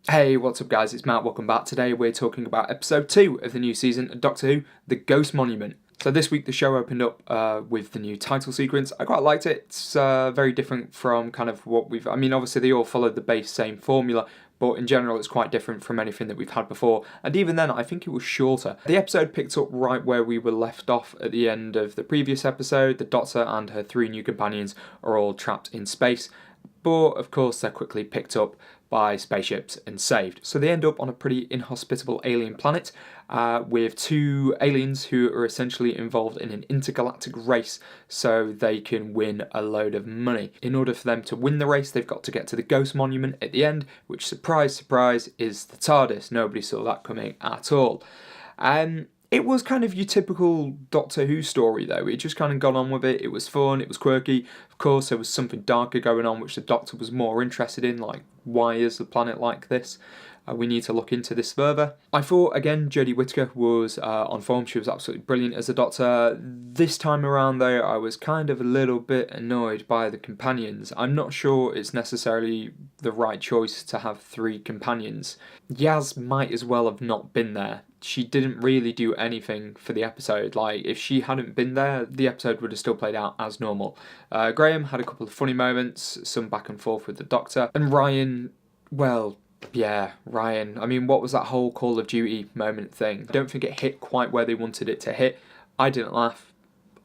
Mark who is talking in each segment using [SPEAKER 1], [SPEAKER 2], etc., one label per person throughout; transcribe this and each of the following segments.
[SPEAKER 1] Hey, what's up guys, it's Matt, welcome back. Today we're talking about episode 2 of the new season of Doctor Who, The Ghost Monument. So this week the show opened up with the new title sequence. I quite liked it. It's very different from kind of what we've... obviously they all followed the base same formula, but in general it's quite different from anything that we've had before. And even then, I think it was shorter. The episode picked up right where we were left off at the end of the previous episode. The Doctor and her 3 new companions are all trapped in space, but of course they're quickly picked up by spaceships and saved. So they end up on a pretty inhospitable alien planet with 2 aliens who are essentially involved in an intergalactic race so they can win a load of money. In order for them to win the race, they've got to get to the Ghost Monument at the end, which, surprise, surprise, is the TARDIS. Nobody saw that coming at all. It was kind of your typical Doctor Who story though. It just kind of got on with it. It was fun, it was quirky. Of course, there was something darker going on which the Doctor was more interested in, like why is the planet like this? We need to look into this further. I thought, again, Jodie Whittaker was on form. She was absolutely brilliant as the Doctor. This time around, though, I was kind of a little bit annoyed by the companions. I'm not sure it's necessarily the right choice to have 3 companions. Yaz might as well have not been there. She didn't really do anything for the episode. Like, if she hadn't been there, the episode would have still played out as normal. Graham had a couple of funny moments, some back and forth with the Doctor. And Ryan, well... yeah, Ryan. What was that whole Call of Duty moment thing? I don't think it hit quite where they wanted it to hit. I didn't laugh.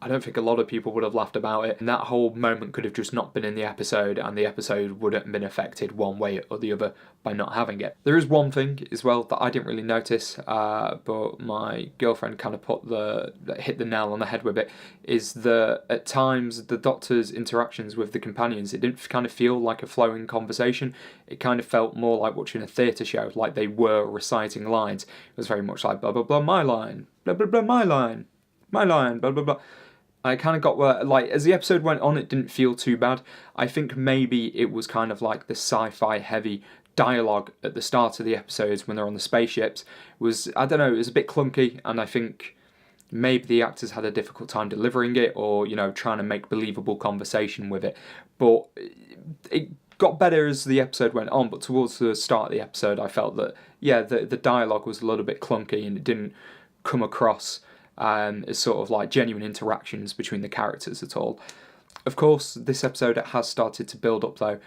[SPEAKER 1] I don't think a lot of people would have laughed about it. And that whole moment could have just not been in the episode, and the episode wouldn't have been affected one way or the other by not having it. There is one thing as well that I didn't really notice, but my girlfriend kind of hit the nail on the head with it, is that at times the Doctor's interactions with the companions, it didn't kind of feel like a flowing conversation. It kind of felt more like watching a theatre show, like they were reciting lines. It was very much like blah blah blah my line, blah blah blah my line, blah blah blah. I kind of got where, like, as the episode went on, it didn't feel too bad. I think maybe it was kind of like the sci-fi heavy dialogue at the start of the episodes when they're on the spaceships was, I don't know, it was a bit clunky, and I think maybe the actors had a difficult time delivering it, or, you know, trying to make believable conversation with it. But it got better as the episode went on, but towards the start of the episode, I felt that, yeah, the dialogue was a little bit clunky, and it didn't come across as sort of like genuine interactions between the characters at all. Of course, this episode has started to build up though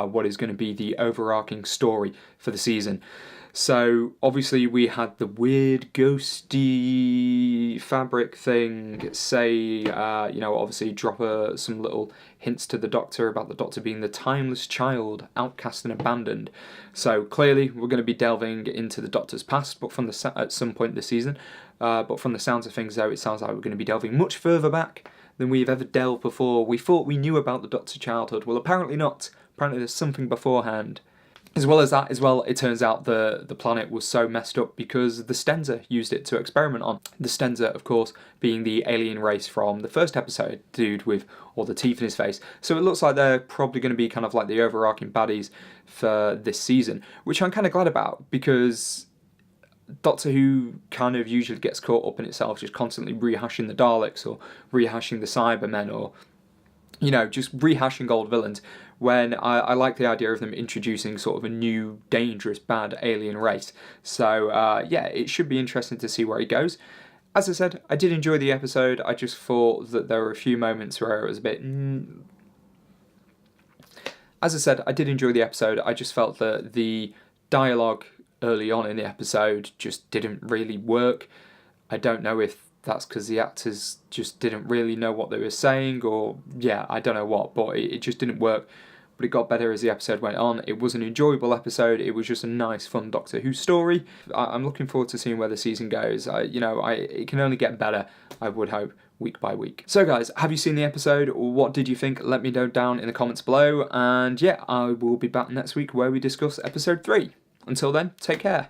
[SPEAKER 1] what is going to be the overarching story for the season. So obviously we had the weird ghosty fabric thing say, obviously drop some little hints to the Doctor about the Doctor being the timeless child, outcast and abandoned. So clearly we're going to be delving into the Doctor's past, but at some point this season. But from the sounds of things though, it sounds like we're going to be delving much further back than we've ever delved before. We thought we knew about the Doctor's childhood. Well, apparently not. Apparently there's something beforehand. As well as that, it turns out the planet was so messed up because the Stenza used it to experiment on. The Stenza, of course, being the alien race from the first episode, dude with all the teeth in his face. So it looks like they're probably going to be kind of like the overarching baddies for this season, which I'm kind of glad about, because Doctor Who kind of usually gets caught up in itself, just constantly rehashing the Daleks or rehashing the Cybermen, or, you know, just rehashing old villains, when I like the idea of them introducing sort of a new, dangerous, bad alien race. So, yeah, it should be interesting to see where it goes. As I said, I did enjoy the episode. I just thought that there were a few moments where it was a bit... As I said, I did enjoy the episode. I just felt that the dialogue early on in the episode just didn't really work. I don't know if that's because the actors just didn't really know what they were saying, or, yeah, I don't know what, but it just didn't work. But it got better as the episode went on. It was an enjoyable episode. It was just a nice, fun Doctor Who story. I'm looking forward to seeing where the season goes. It can only get better, I would hope, week by week. So guys, have you seen the episode? What did you think? Let me know down in the comments below. And yeah, I will be back next week where we discuss episode 3. Until then, take care.